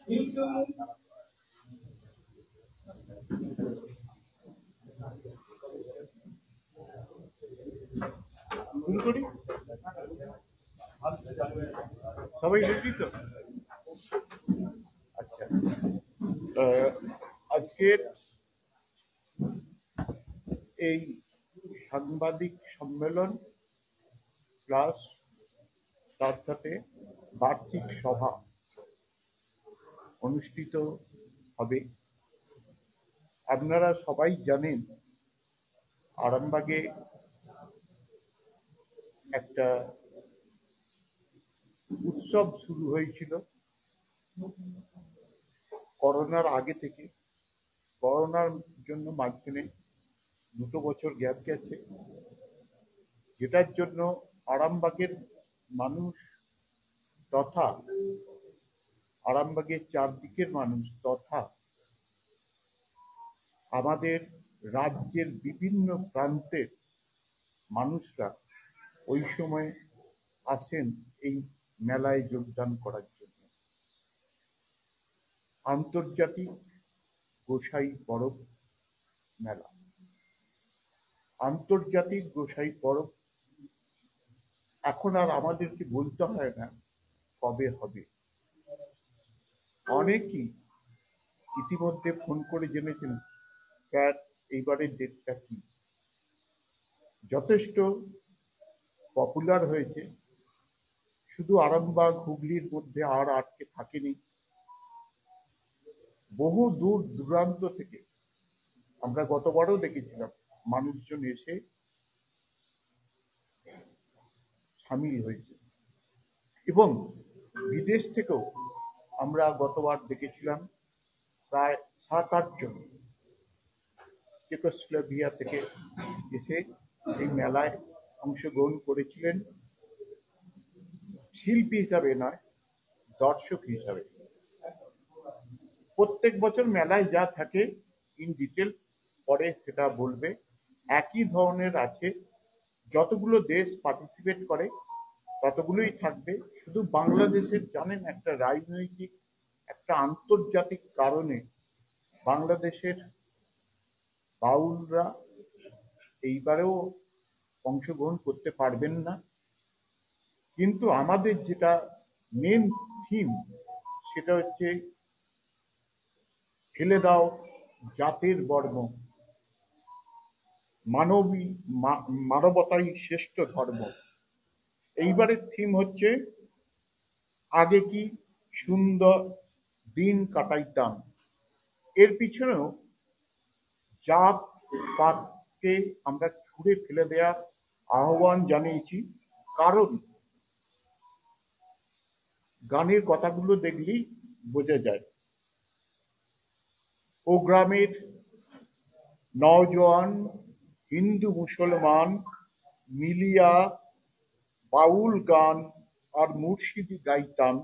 শুরু করি। সবাই রেডি তো? আচ্ছা, আজকের এই সাংবাদিক সম্মেলন প্লাস তার সাথে বার্ষিক সভা অনুষ্ঠিত হবে। আপনারা সবাই জানেন আরামবাগে একটা উৎসব শুরু হয়েছিল করোনার আগে থেকে। করোনার জন্য মাঝখানে 2 বছর গ্যাপ গেছে, যেটার জন্য আরামবাগের মানুষ তথা আরামবাগের চারদিকের মানুষ তথা আমাদের রাজ্যের বিভিন্ন প্রান্তের মানুষরা ওই সময় আসেন এই মেলায় যোগদান করার জন্য। আন্তর্জাতিক গোসাই পরব মেলা। আন্তর্জাতিক গোসাই পরব এখন আর আমাদেরকে বলতে হয় না কবে হবে। অনেকেই ইতিমধ্যে ফোন করে জেনেছেন স্যার এইবারের ডেটটা কি। যথেষ্ট পপুলার হয়েছে, শুধু আরামবাগ হুগলির মধ্যে আর আটকে থাকেনি। বহু দূর দূরান্ত থেকে আমরা গতবারও দেখেছিলাম মানুষজন এসে সামিল হয়েছে, এবং বিদেশ থেকেও আমরা গতবার দেখেছিলাম প্রায় 7-8 জন চেকোস্লোভাকিয়া থেকে এসে এই মেলায় অংশগ্রহণ করেছিলেন, শিল্পী হিসাবে নয়, দর্শক হিসাবে। প্রত্যেক বছর মেলায় যা থাকে ইন ডিটেলস পরে সেটা বলবে। একই ধরনের আছে, যতগুলো দেশ পার্টিসিপেট করে ততগুলোই থাকবে। শুধু বাংলাদেশের জানেন একটা রাজনৈতিক একটা আন্তর্জাতিক কারণে বাংলাদেশের বাউলরা এইবারেও অংশগ্রহণ করতে পারবেন না। কিন্তু আমাদের যেটা মেন থিম সেটা হচ্ছে ফেলে দাও জাতের বর্ম, মানবতাই শ্রেষ্ঠ ধর্ম। এইবারের থিম হচ্ছে আগে কি সুন্দর দিন কাটাইতাম। এর পিছনেও জাত পাতকে আমরা ছুঁড়ে ফেলে দেওয়ার আহ্বান জানিয়েছি, কারণ গানের কথাগুলো দেখলেই বোঝা যায় ও গ্রামের নওজোয়ান হিন্দু মুসলমান মিলিয়া বাউল গান আর মুর্শিদি গাইতাম,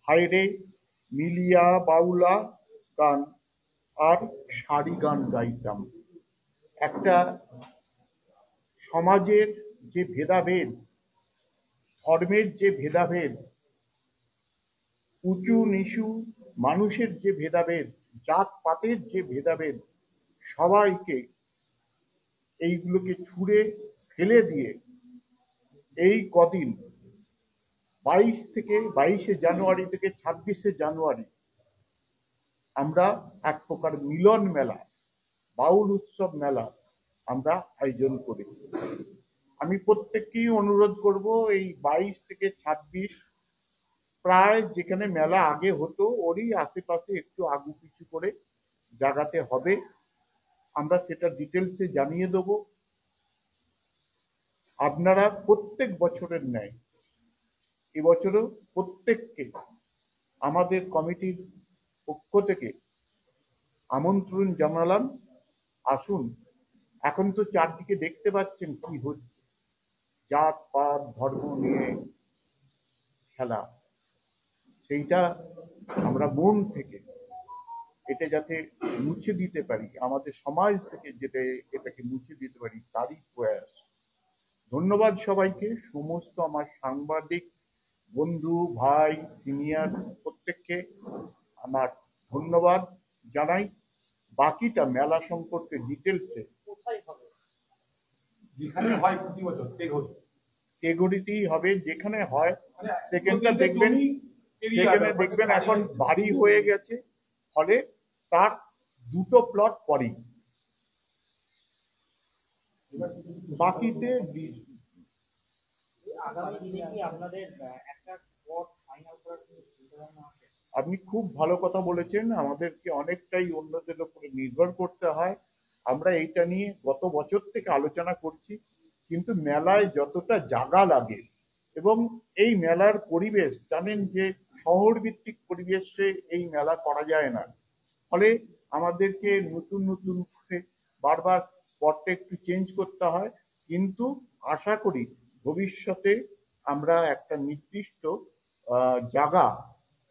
হায়রে মিলিয়া বাউলা গান আর সারি গান গাইতাম। একটা সমাজের যে ভেদাভেদ, ধর্মের যে ভেদাভেদ, উঁচু নিচু মানুষের যে ভেদাভেদ, জাত পাতের যে ভেদাভেদ, সবাইকে এইগুলোকে ছুঁড়ে ফেলে দিয়ে এই কদিন 22শে জানুয়ারি থেকে 26শে জানুয়ারি আমরা এক প্রকার মিলন মেলা, বাউল উৎসব মেলা আমরা আয়োজন করি। আমি প্রত্যেককেই অনুরোধ করব এই 22 থেকে 26 প্রায় যেখানে মেলা আগে হতো ওরই আশেপাশে একটু আগু পিছু করে জায়গাতে হবে। আমরা সেটা ডিটেলসে জানিয়ে দেব। আপনারা প্রত্যেক বছরের ন্যায় এবছরও প্রত্যেককে আমাদের কমিটির পক্ষ থেকে আমন্ত্রণ জানালাম, আসুন। এখন তো চারদিকে দেখতে পাচ্ছেন কি হচ্ছে, জাত পাত ধর্ম নিয়ে খেলা। সেইটা আমরা মন থেকে এটা যাতে মুছে দিতে পারি, আমাদের সমাজ থেকে যেটা এটাকে মুছে দিতে পারি তারই প্রয়াস। ধন্যবাদ সবাইকে, সমস্ত আমার সাংবাদিক বন্ধু ভাই সিনিয়র প্রত্যেককে আমার ধন্যবাদ জানাই। বাকিটা মেলা সম্পর্কে ডিটেলসে যেখানে হয় প্রতি বছর এগোড়িতেই হবে, যেখানে হয় সেখানটা দেখবেন, সেখানে দেখবেন এখন বাড়ি হয়ে গেছে, ফলে তার দুটো প্লট পরেই বাকিতে। আপনি খুব ভালো কথা বলেছেন, আমাদেরকে অনেকটাই অন্যদের উপরে নির্ভর করতে হয়। আমরা এইটা নিয়ে গত বছর থেকে আলোচনা করছি, কিন্তু মেলায় যতটা জায়গা লাগে এবং এই মেলার পরিবেশ জানেন যে শহর ভিত্তিক পরিবেশে এই মেলা করা যায় না, ফলে আমাদেরকে নতুন নতুন করে বারবার স্পটটা একটু চেঞ্জ করতে হয়। কিন্তু আশা করি ভবিষ্যতে আমরা একটা নির্দিষ্ট জায়গা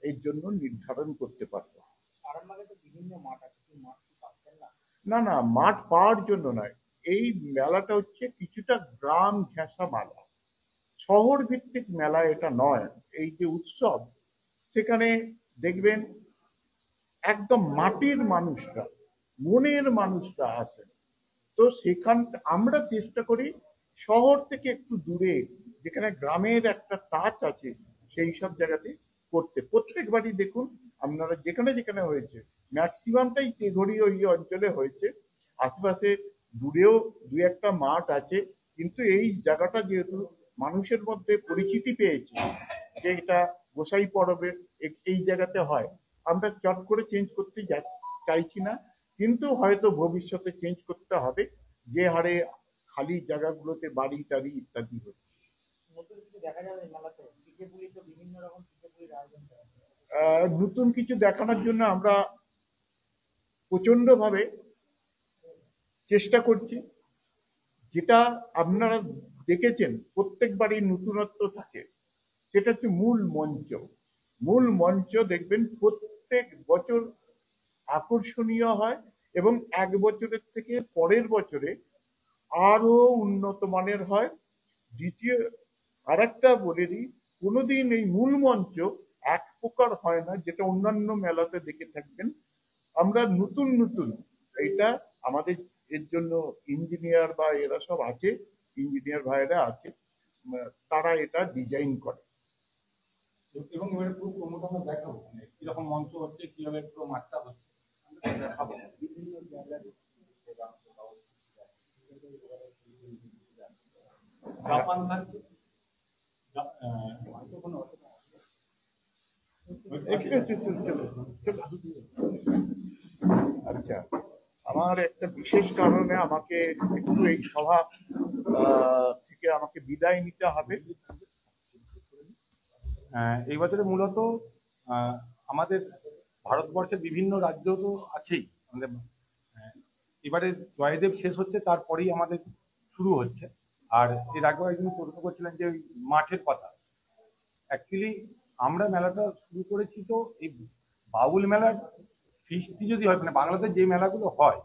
এর জন্য নির্ধারণ করতে পারবো। না না, মাঠ পাওয়ার জন্য নয়, এই মেলাটা হচ্ছে কিছুটা গ্রাম ঘেঁষা মেলা, শহর ভিত্তিক মেলা এটা নয়। এই যে উৎসব, সেখানে দেখবেন একদম মাটির মানুষরা, মনের মানুষরা আসেন। তো সেখান আমরা চেষ্টা করি শহর থেকে একটু দূরে, যেখানে গ্রামের একটা টাচ আছে, সেই সব জায়গাতে করতে। প্রত্যেকবারই দেখুন আপনারা যেখানে যেখানে হয়েছে, ম্যাক্সিমামটাই তেঘড়ি ওই অঞ্চলে হয়েছে, আশেপাশে দূরেও দু একটা মাঠ আছে, কিন্তু এই জায়গাটা যেহেতু মানুষের মধ্যে পরিচিতি পেয়েছে যে এটা গোসাই পরবের এই জায়গাতে হয়, আমরা চট করে চেঞ্জ করতে চাইছি না, কিন্তু হয়তো ভবিষ্যতে চেঞ্জ করতে হবে, যে হারে খালি জায়গাগুলোতে বাড়ি টাড়ি ইত্যাদি হচ্ছে। নতুন কিছু দেখানোর জন্য আমরা প্রচন্ড ভাবে চেষ্টা করছি। যেটা আপনারা দেখেছেন প্রত্যেকবারই নতুনত্ব থাকে, সেটা হচ্ছে মূল মঞ্চ। মূল মঞ্চ দেখবেন প্রত্যেক বছর আকর্ষণীয় হয় এবং এক বছরের থেকে পরের বছরে আরো উন্নত মানের হয়। দ্বিতীয় আরেকটা বলে দিই, কোনোদিন এই মূল মঞ্চ এক প্রকার হয় না যেটা অন্যান্য মেলাতে দেখে থাকবেন। আমরা নতুন নতুন, এটা আমাদের এর জন্য ইঞ্জিনিয়ার বা এরা সব আছে, ইঞ্জিনিয়ার ভাইরা আছে, তারা এটা ডিজাইন করে। এবং এবারে পুরো প্রমোট আমরা দেখাবো, মানে কিরকম মঞ্চ হচ্ছে, কিভাবে পুরো মাঠটা হচ্ছে দেখাবো। বিভিন্ন জায়গায় জাপান থাকছে, আচ্ছা, আমার একটা বিশেষ কারণে আমাকে একটু এই সভা থেকে আমাকে বিদায় নিতে হবে। এই বছরে মূলত আমাদের ভারতবর্ষের বিভিন্ন রাজ্য তো আছেই আমাদের। এবারে জয়দেব শেষ হচ্ছে, তারপরেই আমাদের শুরু হচ্ছে। আর এর আগেও একজন প্রশ্ন করছিলেন যে মাঠের কথা। অ্যাকচুয়ালি আমরা মেলাটা শুরু করেছি তো এই বাউল মেলার সৃষ্টি যদি হয়, মানে বাংলাতে যে মেলাগুলো হয়,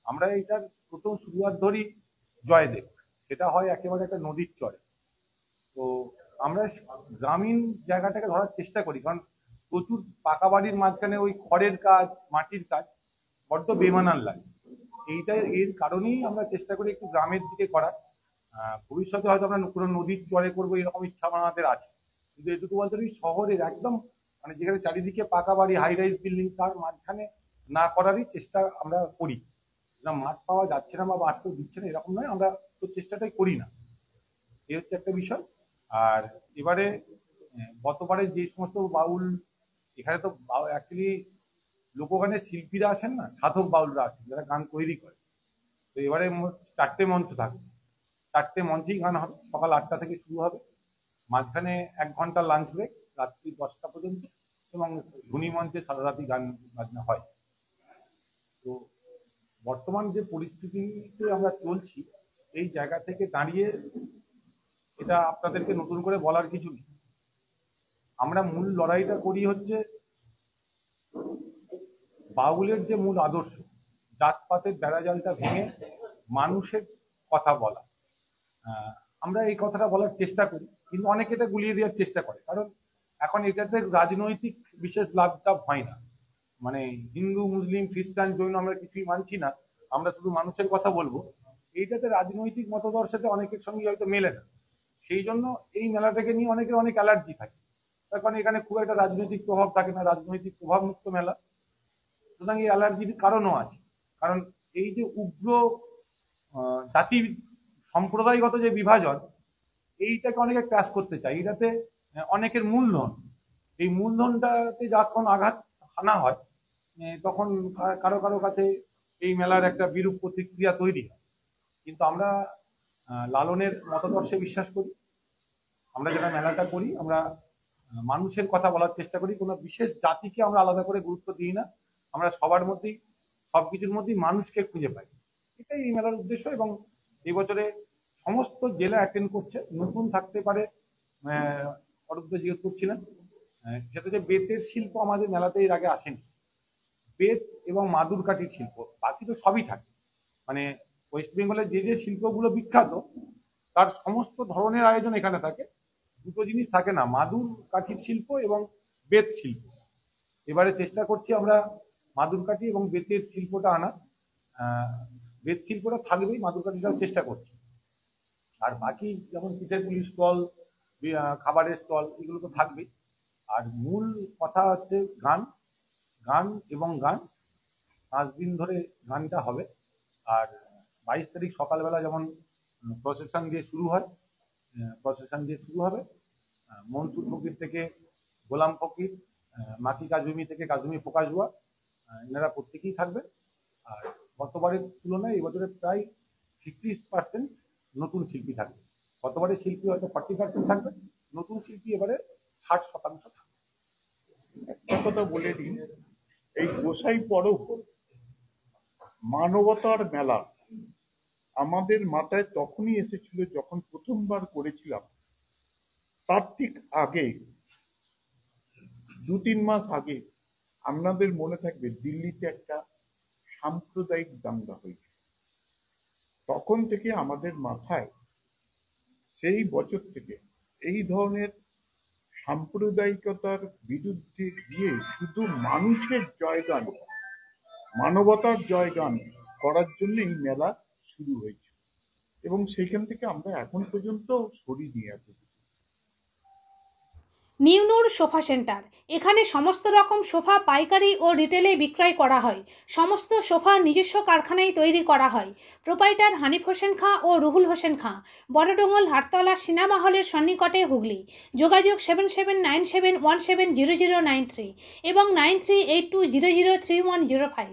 আমরা এটার প্রথম শুরুয়াত ধরি জয়দেব। সেটা হয় একেবারে একটা নদীর চরে। তো আমরা গ্রামীণ জায়গাটাকে ধরার চেষ্টা করি, কারণ প্রচুর পাকা বাড়ির মাঝখানে ওই খড়ের কাজ, মাটির কাজ বড্ড বেমানান লাগে। এইটা এর কারণেই আমরা চেষ্টা করি একটু গ্রামের দিকে করার। ভবিষ্যতে হয়তো আমরা কোনো নদীর চরে করবো, এরকম ইচ্ছা আমাদের আছে। কিন্তু এটুকু বলতে পারি শহরের একদম, মানে যেখানে চারিদিকে পাকা বাড়ি, হাই রাইজ বিল্ডিং, তার মাঝখানে না করারই চেষ্টা আমরা করি। না মাঠ পাওয়া যাচ্ছে না বা মাঠ কেউ দিচ্ছে না এরকম নয়, আমরা তো চেষ্টাটাই করি না। এই হচ্ছে একটা বিষয়। আর এবারে গতবারে যে সমস্ত বাউল, এখানে তো অ্যাকচুয়ালি লোকগানের শিল্পীরা আসেন না, সাধক বাউলরা আসেন যারা গান তৈরি করে। তো এবারে 4টে মঞ্চ থাকবে, 4টে মঞ্চেই গান হবে। সকাল 8টা থেকে শুরু হবে, মাঝখানে 1 ঘন্টা লাঞ্চ ব্রেক, রাত্রি 10টা পর্যন্ত, এবং ধনী মঞ্চে সারা রাতি গান বাজনা হয়। তো বর্তমান যে পরিস্থিতিতে আমরা চলছি, এই জায়গা থেকে দাঁড়িয়ে এটা আপনাদেরকে নতুন করে বলার কিছু নেই। আমরা মূল লড়াইটা করি হচ্ছে বাউলের যে মূল আদর্শ, জাতপাতের বেড়াজালটা ভেঙে মানুষের কথা বলা। আমরা এই কথাটা বলার চেষ্টা করি, কিন্তু অনেকে এটা গুলিয়ে দেওয়ার চেষ্টা করে, কারণ এখন এটাতে রাজনৈতিক বিশেষ লাভ টাভ হয় না। মানে হিন্দু মুসলিম খ্রিস্টান জৈন আমরা কিছুই মানছি না, আমরা শুধু মানুষের কথা বলবো, এইটাতে রাজনৈতিক মতাদর্শতে অনেকের সঙ্গে হয়তো মেলে না। সেই জন্য এই মেলাটাকে নিয়ে অনেকের অনেক অ্যালার্জি থাকে, তার কারণ এখানে খুব একটা রাজনৈতিক প্রভাব থাকে না, রাজনৈতিক প্রভাব মুক্ত মেলা। সুতরাং এই অ্যালার্জির কারণও আছে, কারণ এই যে উগ্র জাতি সম্প্রদায়গত যে বিভাজন, এইটাকে অনেকে ক্রাশ করতে চায়। এটাতে অনেকের মূলধন, এই মূলধনটাতে যখন আঘাত হানা হয়, তখন কারো কারো কাছে এই মেলার একটা বিরূপ প্রতিক্রিয়া তৈরি হয়। কিন্তু আমরা লালনের মতাদর্শে বিশ্বাস করি। আমরা যারা মেলাটা করি, আমরা মানুষের কথা বলার চেষ্টা করি, কোনো বিশেষ জাতিকে আমরা আলাদা করে গুরুত্ব দিই না, আমরা সবার মধ্যেই সবকিছুর মধ্যেই মানুষকে খুঁজে পাই। এটাই এই মেলার উদ্দেশ্য। এবং এই বছরে সমস্ত জেলা অ্যাটেন্ড করছে। নতুন থাকতে পারে, অরূপদা জিজ্ঞেস করছিলেন, সেটা যে বেতের শিল্প আমাদের মেলাতে এর আগে আসেনি। বেত এবং মাদুর কাঠির শিল্প, বাকি তো সবই থাকে। মানে ওয়েস্ট বেঙ্গলের যে যে শিল্পগুলো বিখ্যাত, তার সমস্ত ধরনের আয়োজন এখানে থাকে। দুটো জিনিস থাকে না, মাদুর কাঠির শিল্প এবং বেত শিল্প। এবারে চেষ্টা করছি আমরা মাদুর কাঠি এবং বেতের শিল্পটা আনা। বেত শিল্পটা থাকবেই, মাদুর কাঠিটাও চেষ্টা করছি। আর বাকি যেমন পিঠের পুলি স্টল, খাবারের স্টল, এগুলো তো থাকবেই। আর মূল কথা হচ্ছে গান, গান এবং গান। 5 দিন ধরে গানটা হবে। আর 22 তারিখ সকালবেলা যেমন প্রসেশন দিয়ে শুরু হয়, প্রসেশন দিয়ে শুরু হবে। মনসুর ফকির থেকে গোলাম ফকির, মাটি কাজুমি থেকে কাজুমি ফোকাজুয়া, এনারা প্রত্যেকেই থাকবেন। আর গতবারের তুলনায় এবছরে প্রায় 60% নতুন শিল্পী থাকবে। গতবারের শিল্পী হয়তো 40% থাকবে, নতুন শিল্পী এবারে 60% থাকবে। একটা কথা বলে দিন, এই গোসাই পরব মানবতার মেলা আমাদের মাথায় তখনই এসেছিল যখন প্রথমবার করেছিলাম। তার ঠিক আগে 2-3 মাস আগে আপনাদের মনে থাকবে দিল্লিতে একটা সাম্প্রদায়িক দাঙ্গা হয়েছিল। তখন থেকে আমাদের মাথায়, সেই বছর থেকে এই ধরনের সাম্প্রদায়িকতার বিরুদ্ধে গিয়ে শুধু মানুষের জয়গান, মানবতার জয়গান করার জন্য এই মেলা শুরু হয়েছে। এবং সেইখান থেকে আমরা এখন পর্যন্ত সরিনি। নিউনুর সোফা সেন্টার, এখানে সমস্ত রকম সোফা পাইকারি ও রিটেলে বিক্রয় করা হয়। সমস্ত সোফা নিজস্ব কারখানায় তৈরি করা হয়। প্রোপাইটার হানিফ হোসেন খাঁ ও রুহুল হোসেন খাঁ, বড়ডোঙ্গল হাটতলা সিনেমা হলের সন্নিকটে, হুগলি। যোগাযোগ 7797170093 এবং 9382003105।